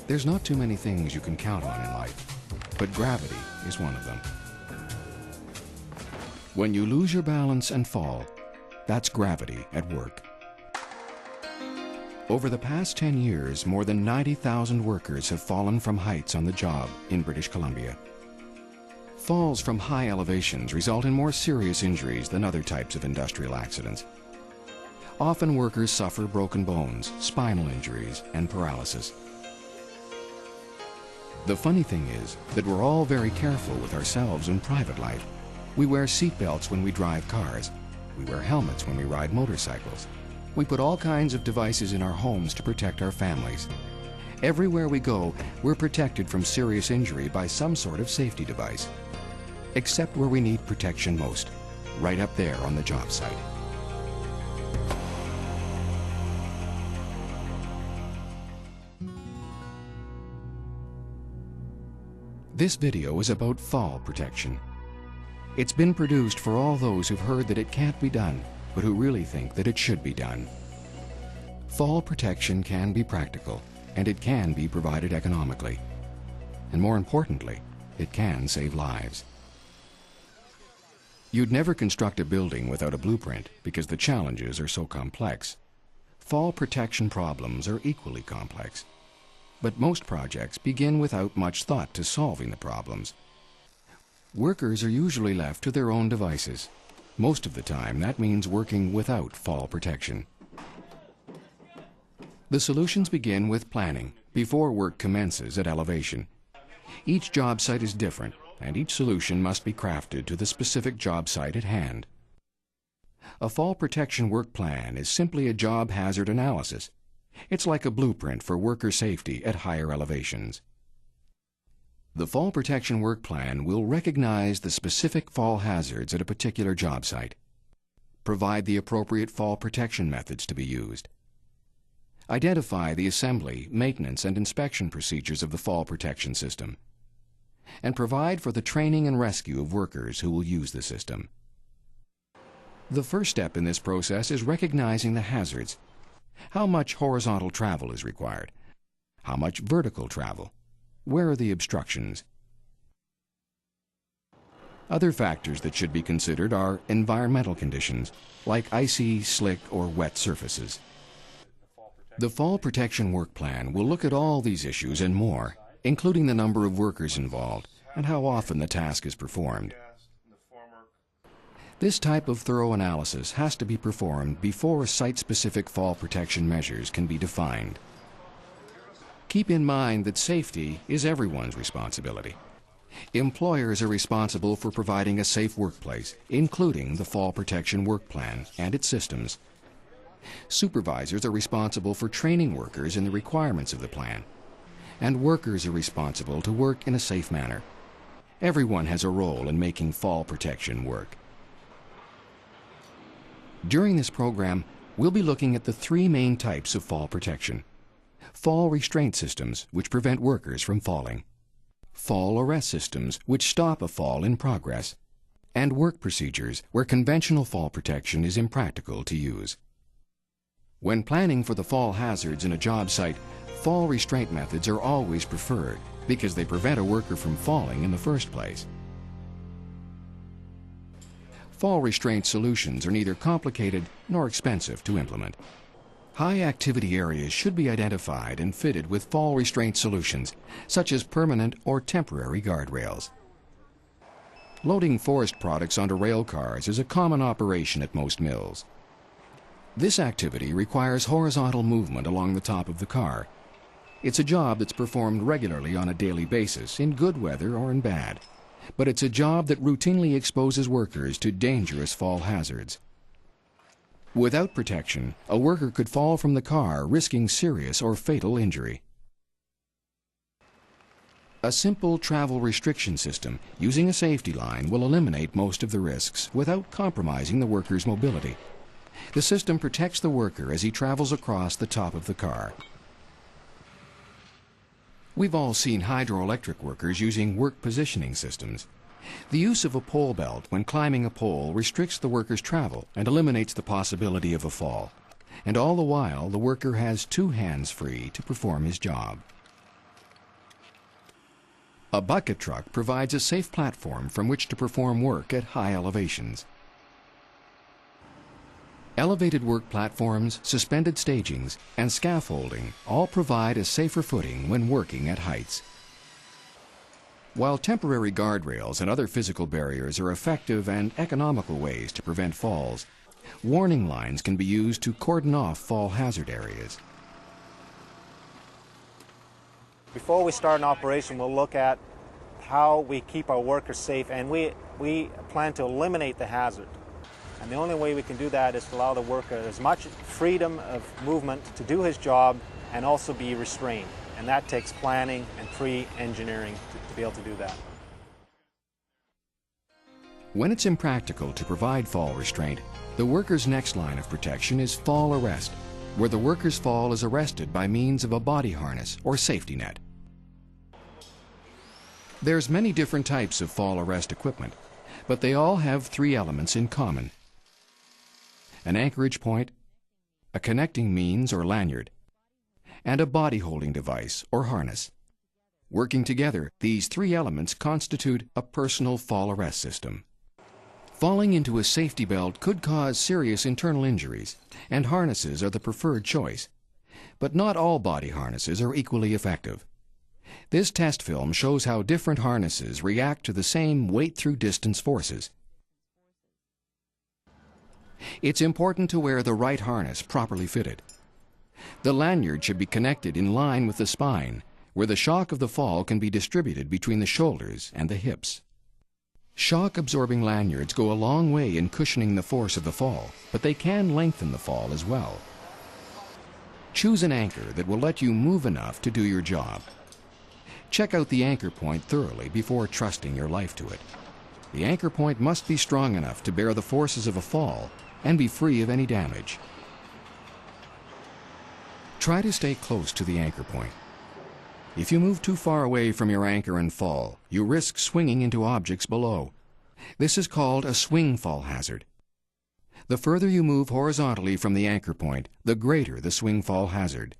There's not too many things you can count on in life, but gravity is one of them. When you lose your balance and fall, that's gravity at work. Over the past 10 years, more than 90,000 workers have fallen from heights on the job in British Columbia. Falls from high elevations result in more serious injuries than other types of industrial accidents. Often workers suffer broken bones, spinal injuries, and paralysis. The funny thing is that we're all very careful with ourselves in private life. We wear seatbelts when we drive cars. We wear helmets when we ride motorcycles. We put all kinds of devices in our homes to protect our families. Everywhere we go, we're protected from serious injury by some sort of safety device. Except where we need protection most, right up there on the job site. This video is about fall protection. It's been produced for all those who've heard that it can't be done, but who really think that it should be done. Fall protection can be practical, and it can be provided economically. And more importantly, it can save lives. You'd never construct a building without a blueprint because the challenges are so complex. Fall protection problems are equally complex. But most projects begin without much thought to solving the problems. Workers are usually left to their own devices. Most of the time, that means working without fall protection. The solutions begin with planning before work commences at elevation. Each job site is different, and each solution must be crafted to the specific job site at hand. A fall protection work plan is simply a job hazard analysis. It's like a blueprint for worker safety at higher elevations. The fall protection work plan will recognize the specific fall hazards at a particular job site, provide the appropriate fall protection methods to be used, identify the assembly, maintenance, and inspection procedures of the fall protection system, and provide for the training and rescue of workers who will use the system. The first step in this process is recognizing the hazards. How much horizontal travel is required? How much vertical travel? Where are the obstructions? Other factors that should be considered are environmental conditions, like icy, slick, or wet surfaces. The fall protection work plan will look at all these issues and more, including the number of workers involved and how often the task is performed. This type of thorough analysis has to be performed before site-specific fall protection measures can be defined. Keep in mind that safety is everyone's responsibility. Employers are responsible for providing a safe workplace, including the fall protection work plan and its systems. Supervisors are responsible for training workers in the requirements of the plan, and workers are responsible to work in a safe manner. Everyone has a role in making fall protection work. During this program, we'll be looking at the three main types of fall protection. Fall restraint systems, which prevent workers from falling. Fall arrest systems, which stop a fall in progress. And work procedures, where conventional fall protection is impractical to use. When planning for the fall hazards in a job site, fall restraint methods are always preferred because they prevent a worker from falling in the first place. Fall restraint solutions are neither complicated nor expensive to implement. High activity areas should be identified and fitted with fall restraint solutions, such as permanent or temporary guardrails. Loading forest products onto rail cars is a common operation at most mills. This activity requires horizontal movement along the top of the car. It's a job that's performed regularly on a daily basis, in good weather or in bad. But it's a job that routinely exposes workers to dangerous fall hazards. Without protection, a worker could fall from the car, risking serious or fatal injury. A simple travel restriction system using a safety line will eliminate most of the risks without compromising the worker's mobility. The system protects the worker as he travels across the top of the car. We've all seen hydroelectric workers using work positioning systems. The use of a pole belt when climbing a pole restricts the worker's travel and eliminates the possibility of a fall. and all the while the worker has two hands free to perform his job. A bucket truck provides a safe platform from which to perform work at high elevations. Elevated work platforms, suspended stagings, and scaffolding all provide a safer footing when working at heights. While temporary guardrails and other physical barriers are effective and economical ways to prevent falls, warning lines can be used to cordon off fall hazard areas. Before we start an operation, we'll look at how we keep our workers safe, and we plan to eliminate the hazard. And the only way we can do that is to allow the worker as much freedom of movement to do his job and also be restrained. And that takes planning and pre-engineering to be able to do that. When it's impractical to provide fall restraint, the worker's next line of protection is fall arrest, where the worker's fall is arrested by means of a body harness or safety net. There's many different types of fall arrest equipment, but they all have three elements in common: an anchorage point, a connecting means or lanyard, and a body holding device or harness. Working together, these three elements constitute a personal fall arrest system. Falling into a safety belt could cause serious internal injuries, and harnesses are the preferred choice. But not all body harnesses are equally effective. This test film shows how different harnesses react to the same weight-through-distance forces. It's important to wear the right harness properly fitted. The lanyard should be connected in line with the spine, where the shock of the fall can be distributed between the shoulders and the hips. Shock-absorbing lanyards go a long way in cushioning the force of the fall, but they can lengthen the fall as well. Choose an anchor that will let you move enough to do your job. Check out the anchor point thoroughly before trusting your life to it. The anchor point must be strong enough to bear the forces of a fall and be free of any damage. Try to stay close to the anchor point. If you move too far away from your anchor and fall, you risk swinging into objects below. This is called a swing fall hazard. The further you move horizontally from the anchor point, the greater the swing fall hazard.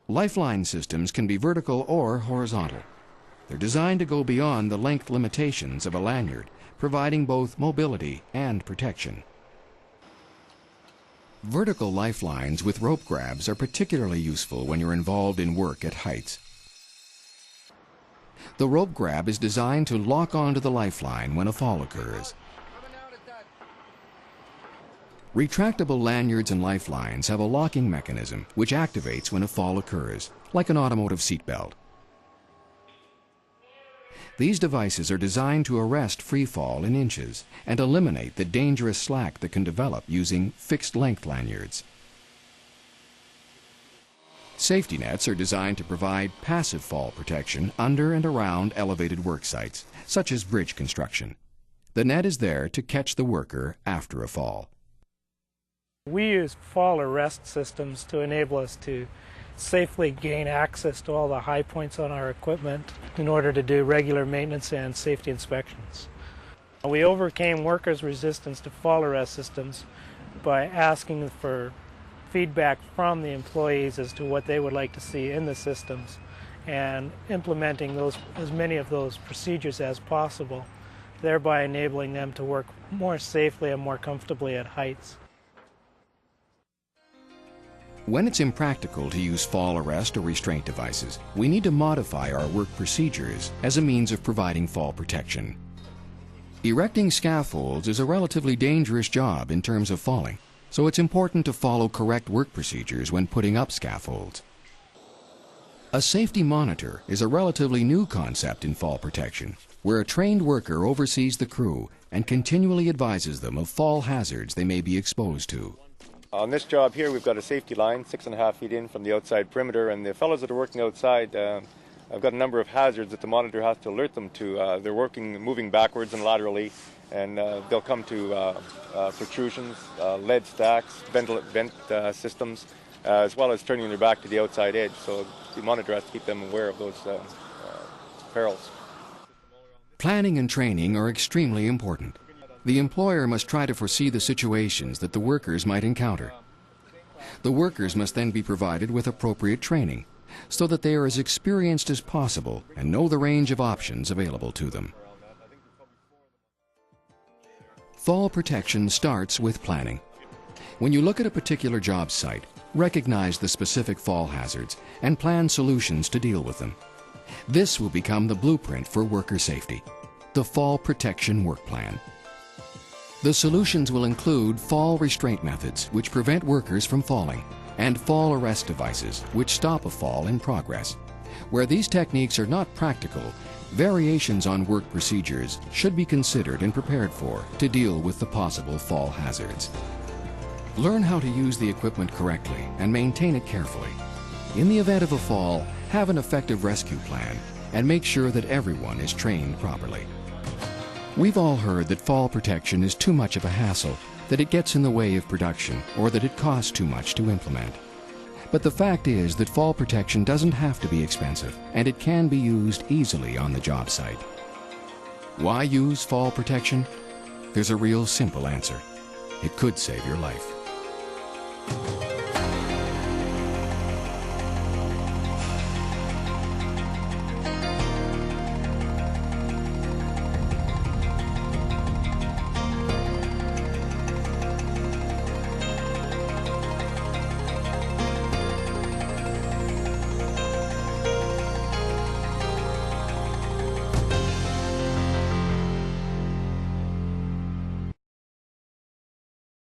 Lifeline systems can be vertical or horizontal. They're designed to go beyond the length limitations of a lanyard, providing both mobility and protection. Vertical lifelines with rope grabs are particularly useful when you're involved in work at heights. The rope grab is designed to lock onto the lifeline when a fall occurs. Retractable lanyards and lifelines have a locking mechanism which activates when a fall occurs, like an automotive seatbelt. These devices are designed to arrest free fall in inches and eliminate the dangerous slack that can develop using fixed-length lanyards. Safety nets are designed to provide passive fall protection under and around elevated work sites, such as bridge construction. The net is there to catch the worker after a fall. We use fall arrest systems to enable us to safely gain access to all the high points on our equipment in order to do regular maintenance and safety inspections. We overcame workers' resistance to fall arrest systems by asking for feedback from the employees as to what they would like to see in the systems and implementing as many of those procedures as possible, thereby enabling them to work more safely and more comfortably at heights. When it's impractical to use fall arrest or restraint devices, we need to modify our work procedures as a means of providing fall protection. Erecting scaffolds is a relatively dangerous job in terms of falling, so it's important to follow correct work procedures when putting up scaffolds. A safety monitor is a relatively new concept in fall protection, where a trained worker oversees the crew and continually advises them of fall hazards they may be exposed to. On this job here, we've got a safety line 6.5 feet in from the outside perimeter, and the fellows that are working outside have got a number of hazards that the monitor has to alert them to. They're moving backwards and laterally, and they'll come to protrusions, lead stacks, vent systems, as well as turning their back to the outside edge. So the monitor has to keep them aware of those perils. Planning and training are extremely important. The employer must try to foresee the situations that the workers might encounter. The workers must then be provided with appropriate training so that they are as experienced as possible and know the range of options available to them. Fall protection starts with planning. When you look at a particular job site, recognize the specific fall hazards and plan solutions to deal with them. This will become the blueprint for worker safety, the Fall Protection Work Plan. The solutions will include fall restraint methods, which prevent workers from falling, and fall arrest devices, which stop a fall in progress. Where these techniques are not practical, variations on work procedures should be considered and prepared for to deal with the possible fall hazards. Learn how to use the equipment correctly and maintain it carefully. In the event of a fall, have an effective rescue plan and make sure that everyone is trained properly. We've all heard that fall protection is too much of a hassle, that it gets in the way of production, or that it costs too much to implement. But the fact is that fall protection doesn't have to be expensive, and it can be used easily on the job site. Why use fall protection? There's a real simple answer. It could save your life.